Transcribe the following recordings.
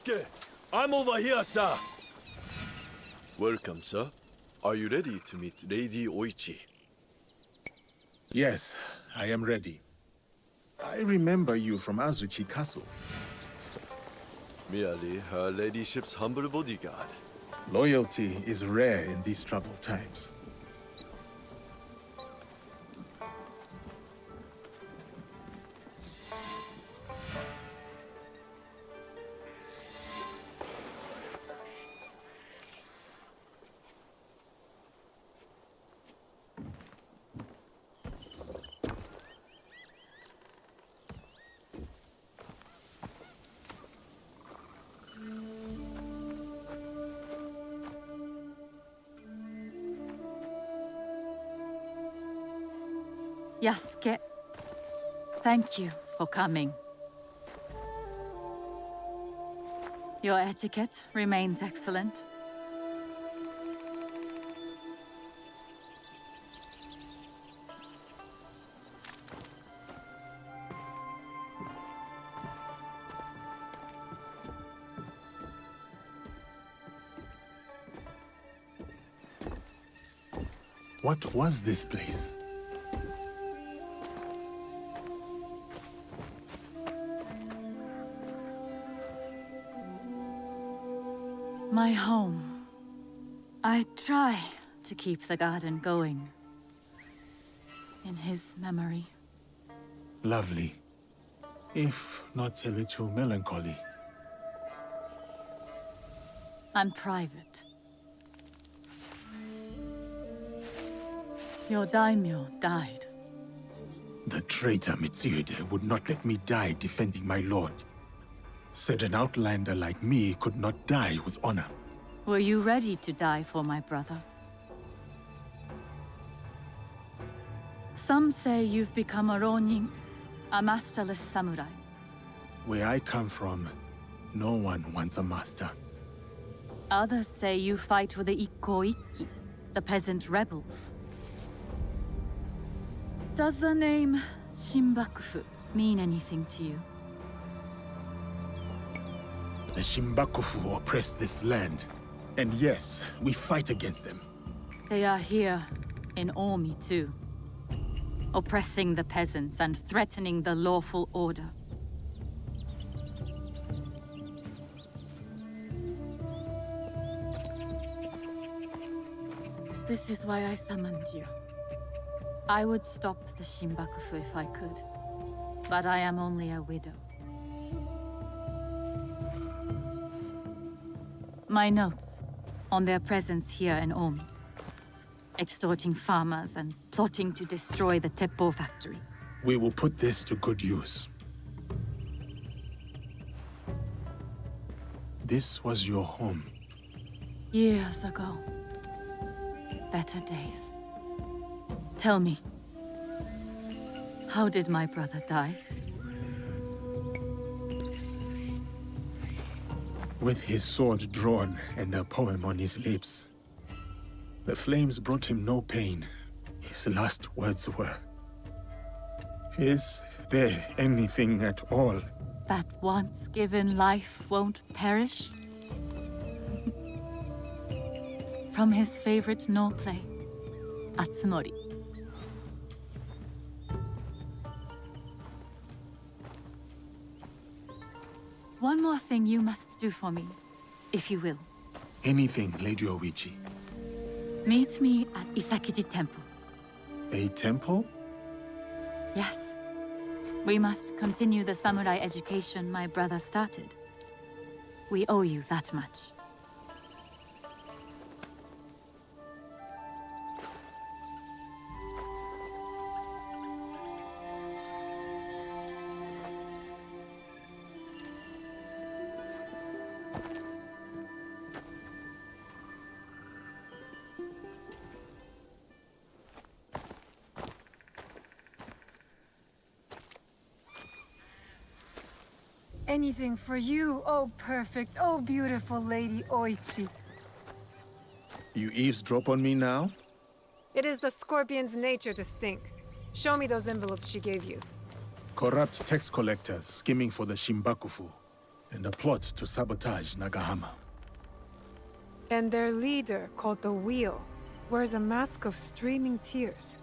Yasuke! I'm over here, sir! Welcome, sir. Are you ready to meet Lady Oichi? Yes, I am ready. I remember you from Azuchi Castle. Merely her ladyship's humble bodyguard. Loyalty is rare in these troubled times. Yasuke, thank you for coming. Your etiquette remains excellent. What was this place? My home. I try to keep the garden going. In his memory. Lovely. If not a little melancholy. I'm private. Your daimyo died. The traitor Mitsuhide would not let me die defending my lord. Said an outlander like me could not die with honor. Were you ready to die for my brother? Some say you've become a ronin, a masterless samurai. Where I come from, no one wants a master. Others say you fight with the Ikko-Ikki, the peasant rebels. Does the name Shinbakufu mean anything to you? The Shinbakufu oppress this land. And yes, we fight against them. They are here, in Omi too. Oppressing the peasants and threatening the lawful order. This is why I summoned you. I would stop the Shinbakufu if I could. But I am only a widow. My notes on their presence here in Omi. Extorting farmers and plotting to destroy the Teppo factory. We will put this to good use. This was your home. Years ago. Better days. Tell me, how did my brother die? With his sword drawn and a poem on his lips. The flames brought him no pain. His last words were, "Is there anything at all That once given life won't perish? From his favorite no play, Atsumori. One more thing you must do for me, if you will. Anything, Lady Oichi. Meet me at Isakiji Temple. A temple? Yes. We must continue the samurai education my brother started. We owe you that much. Anything for you, oh perfect, oh beautiful Lady Oichi. You eavesdrop on me now? It is the scorpion's nature to stink. Show me those envelopes she gave you. Corrupt tax collectors skimming for the Shinbakufu. and a plot to sabotage Nagahama. And their leader, called the Wheel, wears a mask of streaming tears.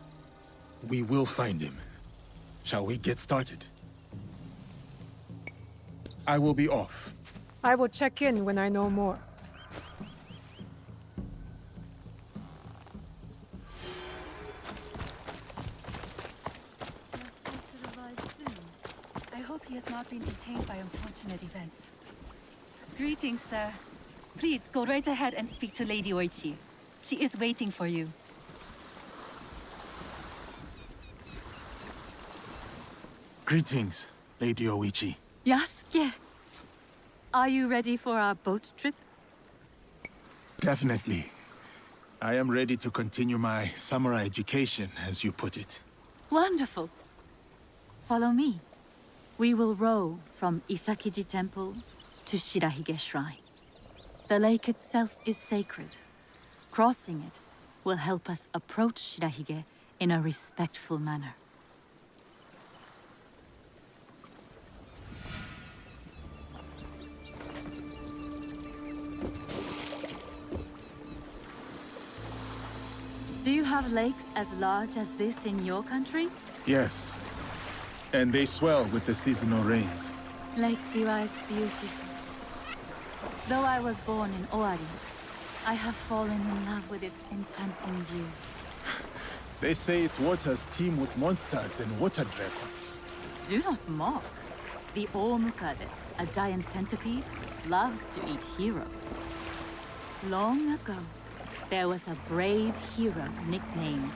We will find him. Shall we get started? I will be off. I will check in when I know more. I hope he has not been detained by unfortunate events. Greetings, sir. Please go right ahead and speak to Lady Oichi. She is waiting for you. Greetings, Lady Oichi. Yasuke! Are you ready for our boat trip? Definitely. I am ready to continue my samurai education, as you put it. Wonderful. Follow me. We will row from Isakiji Temple to Shirahige Shrine. The lake itself is sacred. Crossing it will help us approach Shirahige in a respectful manner. Do you have lakes as large as this in your country? Yes. And they swell with the seasonal rains. Lake Biwa is beautiful. Though I was born in Owari, I have fallen in love with its enchanting views. They say its waters teem with monsters and water dragons. Do not mock. The Omukade, a giant centipede, loves to eat heroes. Long ago, there was a brave hero nicknamed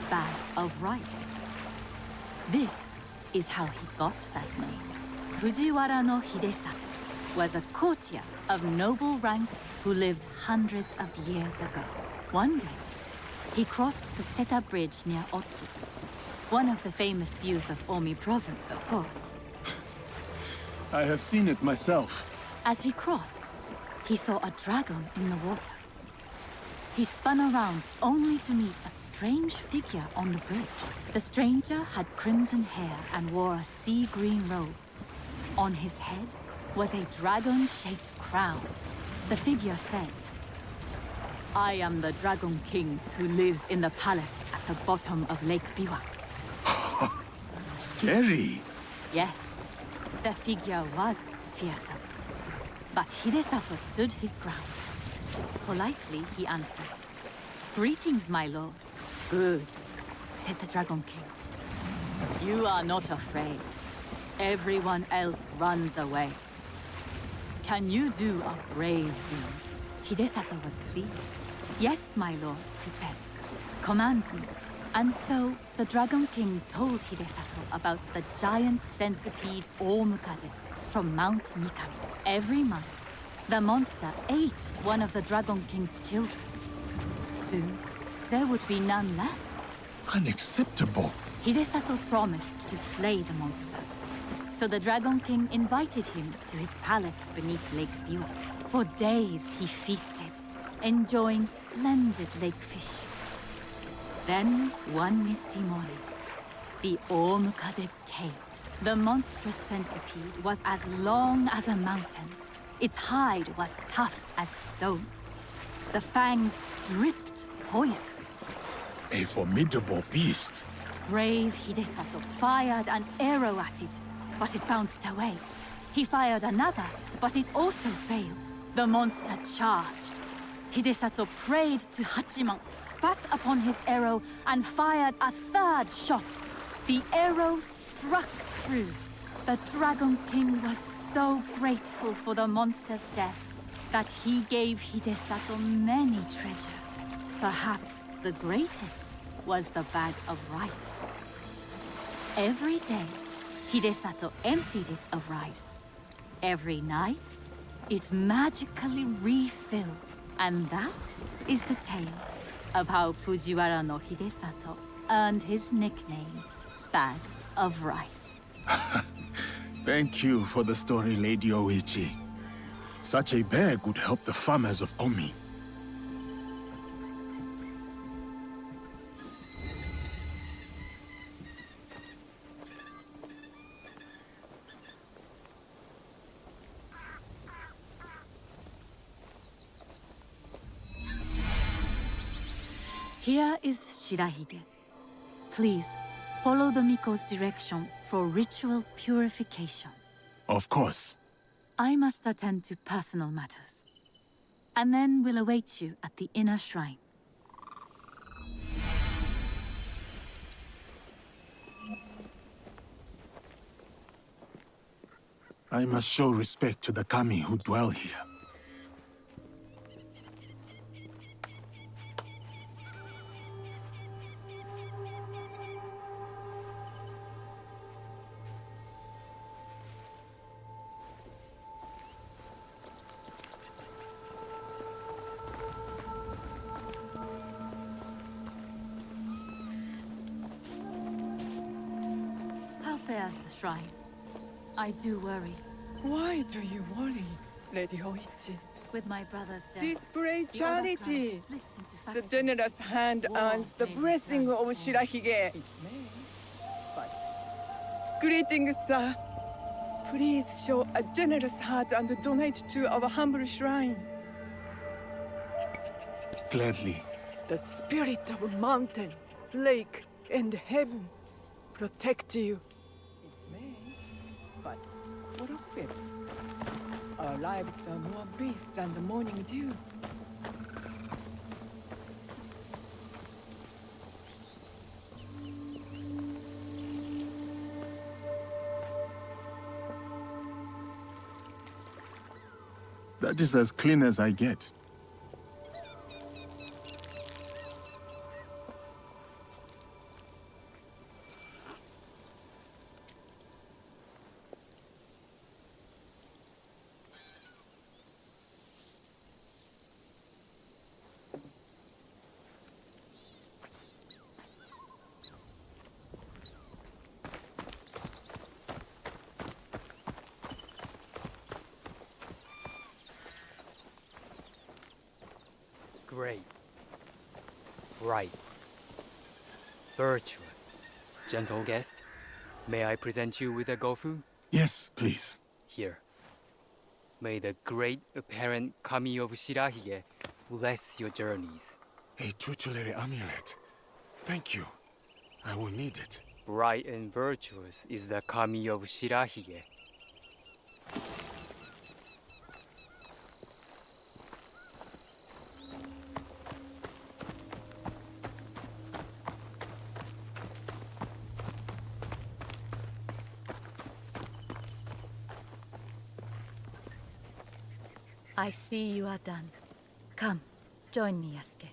Bag of Rice. This is how he got that name. Fujiwara no Hidesato was a courtier of noble rank who lived hundreds of years ago. One day, he crossed the Seta Bridge near Otsu, one of the famous views of Omi province, of course. I have seen it myself. As he crossed, he saw a dragon in the water. He spun around only to meet a strange figure on the bridge. The stranger had crimson hair and wore a sea green robe. On his head was a dragon-shaped crown. The figure said, "I am the Dragon King who lives in the palace at the bottom of Lake Biwa." Scary. Yes, the figure was fearsome. But Hidesato stood his ground. Politely, he answered, "Greetings, my lord." "Good," said the Dragon King. "You are not afraid. Everyone else runs away. Can you do a brave deed?" Hidesato was pleased. "Yes, my lord," he said. "Command me." And so, the Dragon King told Hidesato about the giant centipede Omukade from Mount Mikami. Every month, the monster ate one of the Dragon King's children. Soon, there would be none left. Unacceptable. Hidesato promised to slay the monster. So the Dragon King invited him to his palace beneath Lake Biwa. For days he feasted, enjoying splendid lake fish. Then, one misty morning, the Omukade came. The monstrous centipede was as long as a mountain. Its hide was tough as stone. The fangs dripped poison. A formidable beast. Brave Hidesato fired an arrow at it, but it bounced away. He fired another, but it also failed. The monster charged. Hidesato prayed to Hachiman, spat upon his arrow, and fired a third shot. The arrow struck through. The Dragon King was so grateful for the monster's death that he gave Hidesato many treasures. Perhaps the greatest was the bag of rice. Every day, Hidesato emptied it of rice. Every night, it magically refilled. And that is the tale of how Fujiwara no Hidesato earned his nickname, Bag of Rice. Thank you for the story, Lady Oichi. Such a bag would help the farmers of Omi. Here is Shirahige. Please, follow the Miko's direction for ritual purification. Of course. I must attend to personal matters. And then we'll await you at the inner shrine. I must show respect to the kami who dwell here. How fares the shrine? I do worry. Why do you worry, Lady Hoichi? With my brother's death, Display the other charity. clans split into The factions. generous hand earns the blessing of Shirahige. But greetings, sir. Please show a generous heart and donate to our humble shrine. Gladly. The spirit of mountain, lake, and heaven protect you. It may, but what of it? Our lives are more brief than the morning dew. That is as clean as I get. Great, bright, virtuous, gentle guest. May I present you with a gofu? Yes, please. Here. May the great apparent kami of Shirahige bless your journeys. A tutelary amulet. Thank you. I will need it. Bright and virtuous is the kami of Shirahige. I see you are done. Come, join me, Yasuke.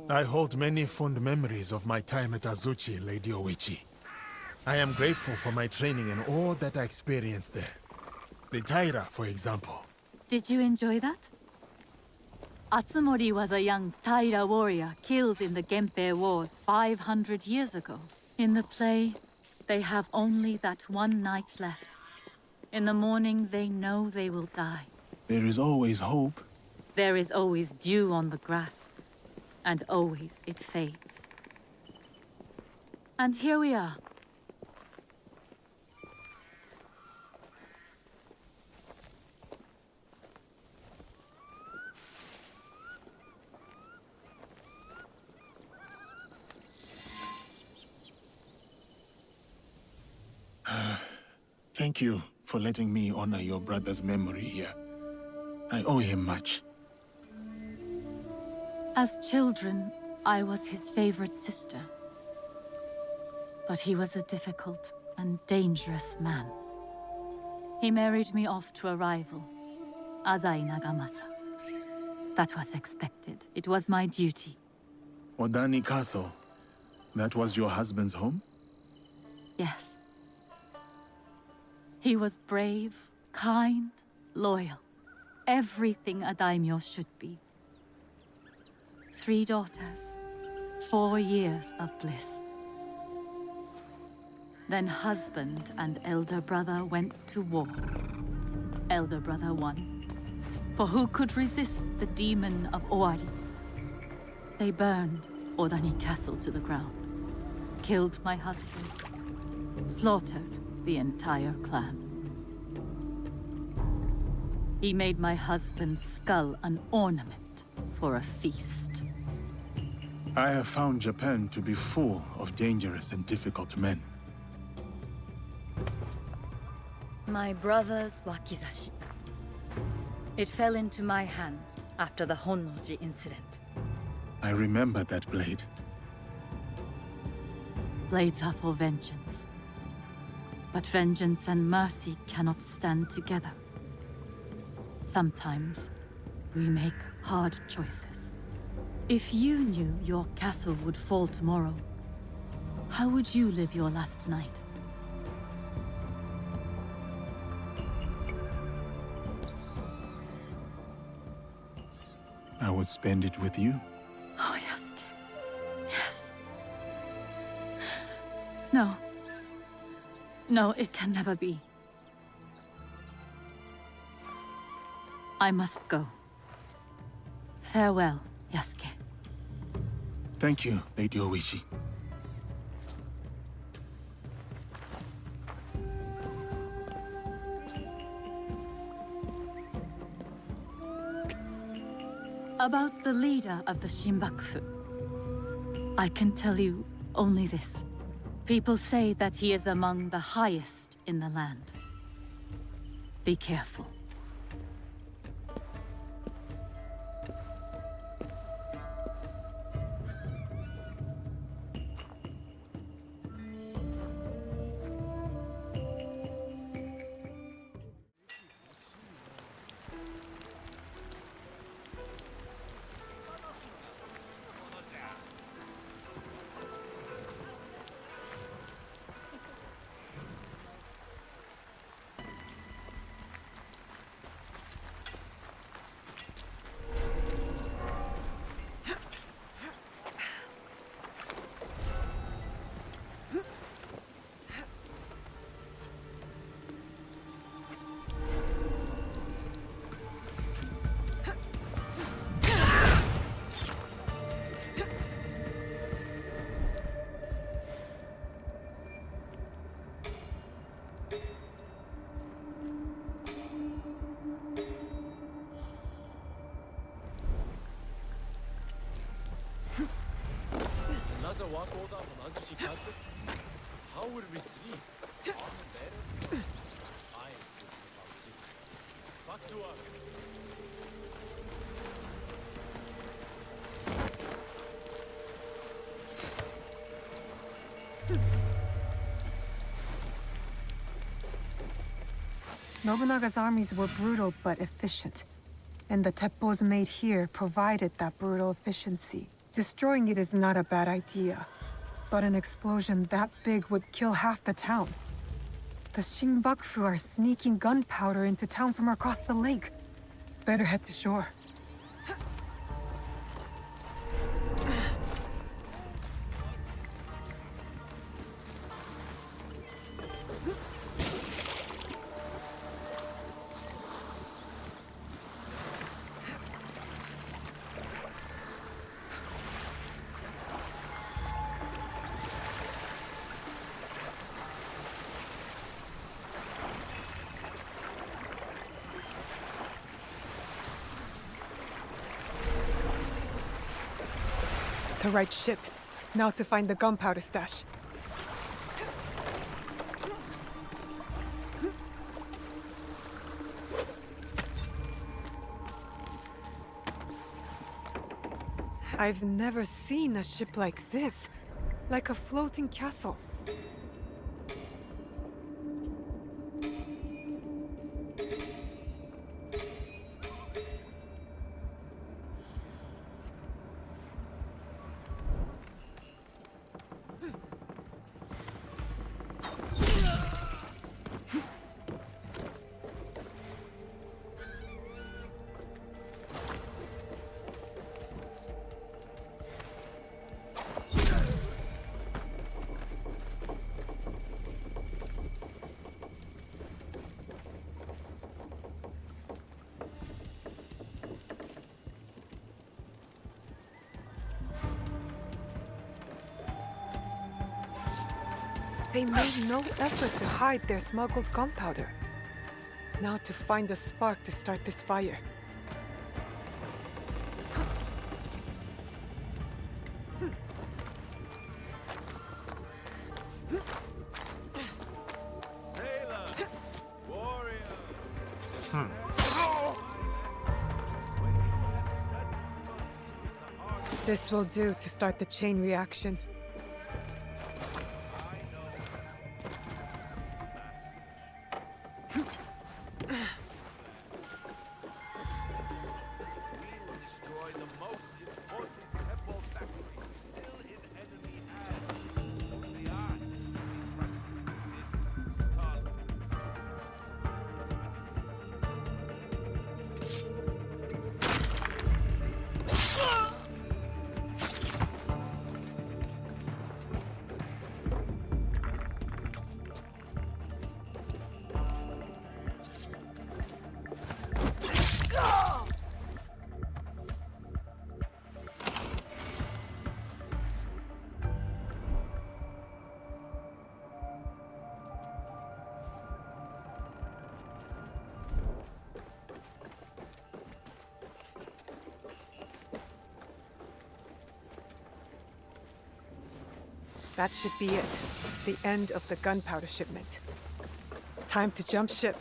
I hold many fond memories of my time at Azuchi, Lady Oichi. I am grateful for my training and all that I experienced there. The Taira, for example. Did you enjoy that? Atsumori was a young Taira warrior killed in the Genpei Wars 500 years ago. In the play, they have only that one night left. In the morning, they know they will die. There is always hope. There is always dew on the grass, and always it fades. And here we are. Thank you for letting me honor your brother's memory here. I owe him much. As children, I was his favorite sister. But he was a difficult and dangerous man. He married me off to a rival, Azai Nagamasa. That was expected. It was my duty. Odani Castle. That was your husband's home? Yes. He was brave, kind, loyal. Everything a daimyo should be. 3 daughters, 4 years of bliss. Then husband and elder brother went to war. Elder brother won. For who could resist the demon of Owari? They burned Odani Castle to the ground, killed my husband, slaughtered the entire clan. He made my husband's skull an ornament for a feast. I have found Japan to be full of dangerous and difficult men. My brother's wakizashi. It fell into my hands after the Honnoji incident. I remember that blade. Blades are for vengeance. But vengeance and mercy cannot stand together. Sometimes, we make hard choices. If you knew your castle would fall tomorrow, how would you live your last night? I would spend it with you. Oh, Yasuke. Yes. No. No, it can never be. I must go. Farewell, Yasuke. Thank you, Lady Oishi. About the leader of the Shinbakufu, I can tell you only this. People say that he is among the highest in the land. Be careful. Another walk order from Azushi Castle? How will we sleep? Often better? I am thinking about sleep. Back to work. Nobunaga's armies were brutal but efficient. And the teppos made here provided that brutal efficiency. Destroying it is not a bad idea. But an explosion that big would kill half the town. The Shinbakufu are sneaking gunpowder into town from across the lake. Better head to shore. The right ship. Now to find the gunpowder stash. I've never seen a ship like this. Like a floating castle. They made no effort to hide their smuggled gunpowder. Now to find a spark to start this fire. Sailor! Warrior! This will do to start the chain reaction. Destroy the most important temple factory still in enemy hands. Only I trust this sun. That should be it. The end of the gunpowder shipment. Time to jump ship.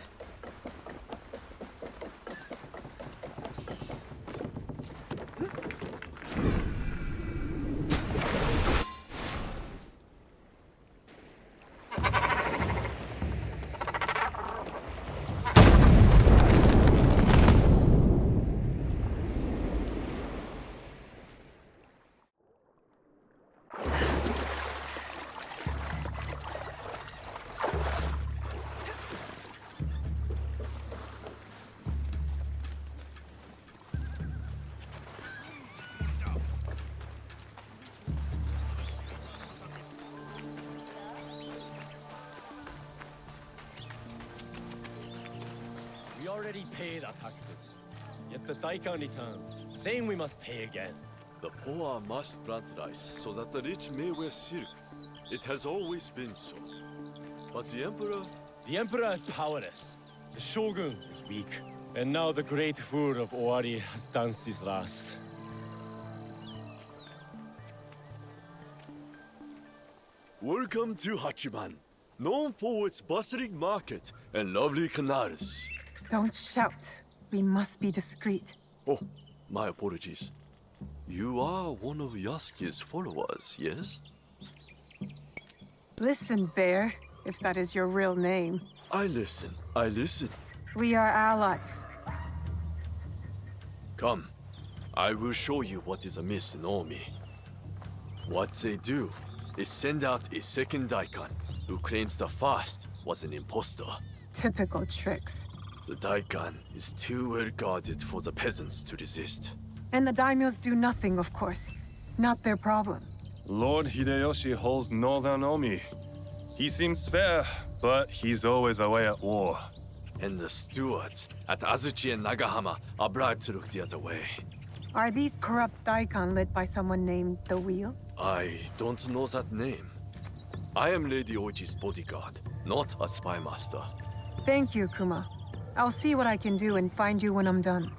We already paid our taxes. Yet the Daikon returns, saying we must pay again. The poor must plant rice so that the rich may wear silk. It has always been so. But the Emperor? The Emperor is powerless. The Shogun is weak. And now the great fool of Owari has danced his last. Welcome to Hachiman, known for its bustling market and lovely canals. Don't shout. We must be discreet. Oh, my apologies. You are one of Yasuke's followers, yes? Listen, Bear, if that is your real name. I listen, I listen. We are allies. Come, I will show you what is amiss in Omi. What they do is send out a second Daikon who claims the first was an impostor. Typical tricks. The Daikon is too well guarded for the peasants to resist. And the daimyos do nothing, of course. Not their problem. Lord Hideyoshi holds northern Omi. He seems fair, but he's always away at war. And the stewards at Azuchi and Nagahama are bribed to look the other way. Are these corrupt daikon led by someone named the Wheel? I don't know that name. I am Lady Oichi's bodyguard, not a spy master. Thank you, Kuma. I'll see what I can do and find you when I'm done.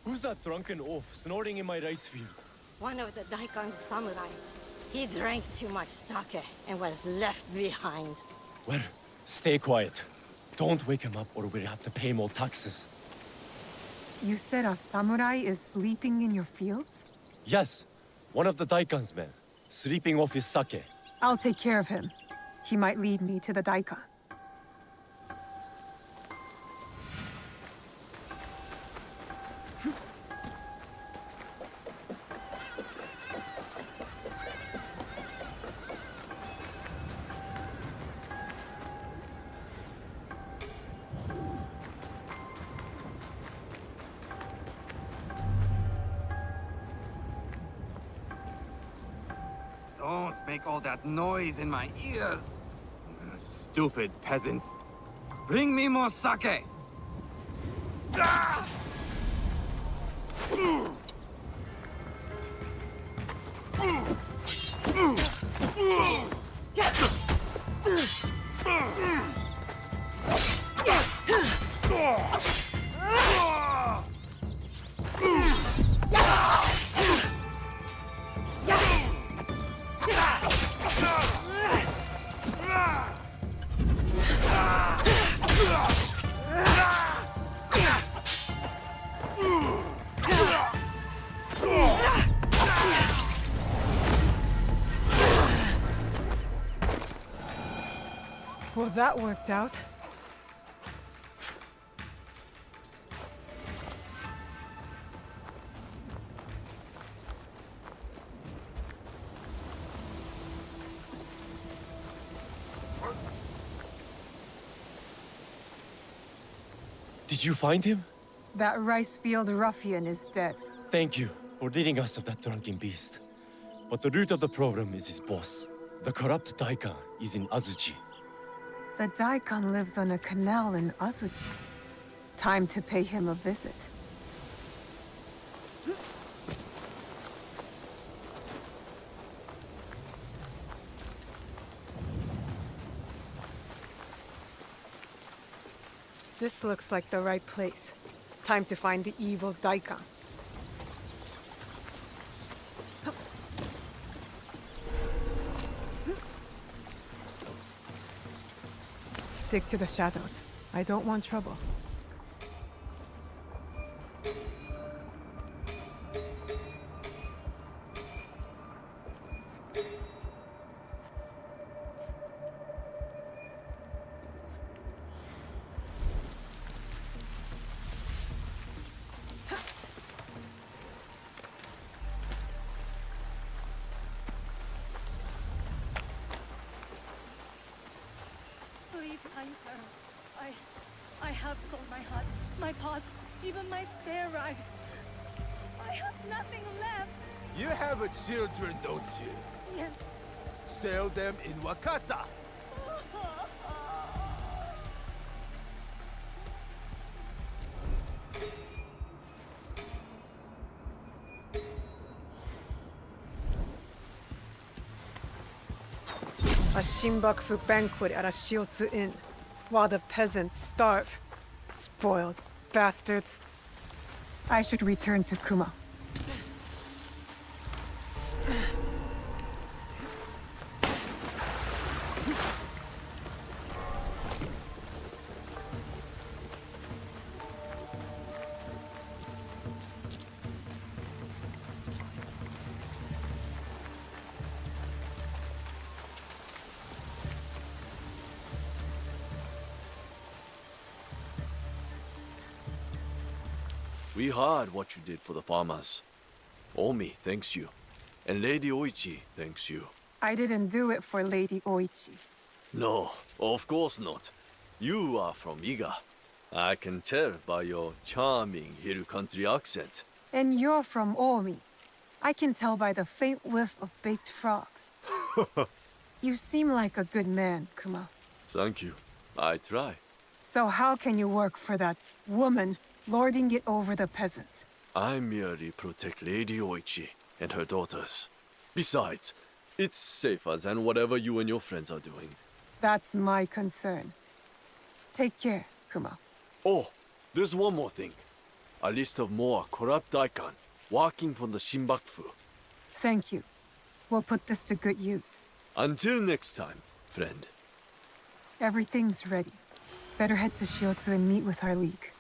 Who's that drunken oaf snorting in my rice field? One of the Daikon's samurai. He drank too much sake and was left behind. Well, stay quiet. Don't wake him up or we'll have to pay more taxes. You said a samurai is sleeping in your fields? Yes, one of the Daikan's men, sleeping off his sake. I'll take care of him. He might lead me to the Daikan. Don't make all that noise in my ears. Stupid peasants. Bring me more sake! Ah! Well, that worked out. Did you find him? That rice field ruffian is dead. Thank you for ridding us of that drunken beast. But the root of the problem is his boss. The corrupt Daikan is in Azuchi. The Daikan lives on a canal in Azuchi. Time to pay him a visit. This looks like the right place. Time to find the evil Daikan. Stick to the shadows. I don't want trouble. Please, kind sir. I have sold my hut, my pots, even my spare rice. I have nothing left. You have children, don't you? Yes. Sell them in Wakasa. A Shinbakufu banquet at a Shiotsu inn, while the peasants starve. Spoiled bastards. I should return to Kuma. We heard what you did for the farmers. Omi thanks you. And Lady Oichi thanks you. I didn't do it for Lady Oichi. No, of course not. You are from Iga. I can tell by your charming hill country accent. And you're from Omi. I can tell by the faint whiff of baked frog. You seem like a good man, Kuma. Thank you. I try. So how can you work for that woman, lording it over the peasants? I merely protect Lady Oichi and her daughters. Besides, it's safer than whatever you and your friends are doing. That's my concern. Take care, Kuma. Oh, there's one more thing. A list of more corrupt Daikan working for the Shinbakufu. Thank you. We'll put this to good use. Until next time, friend. Everything's ready. Better head to Shiotsu and meet with our league.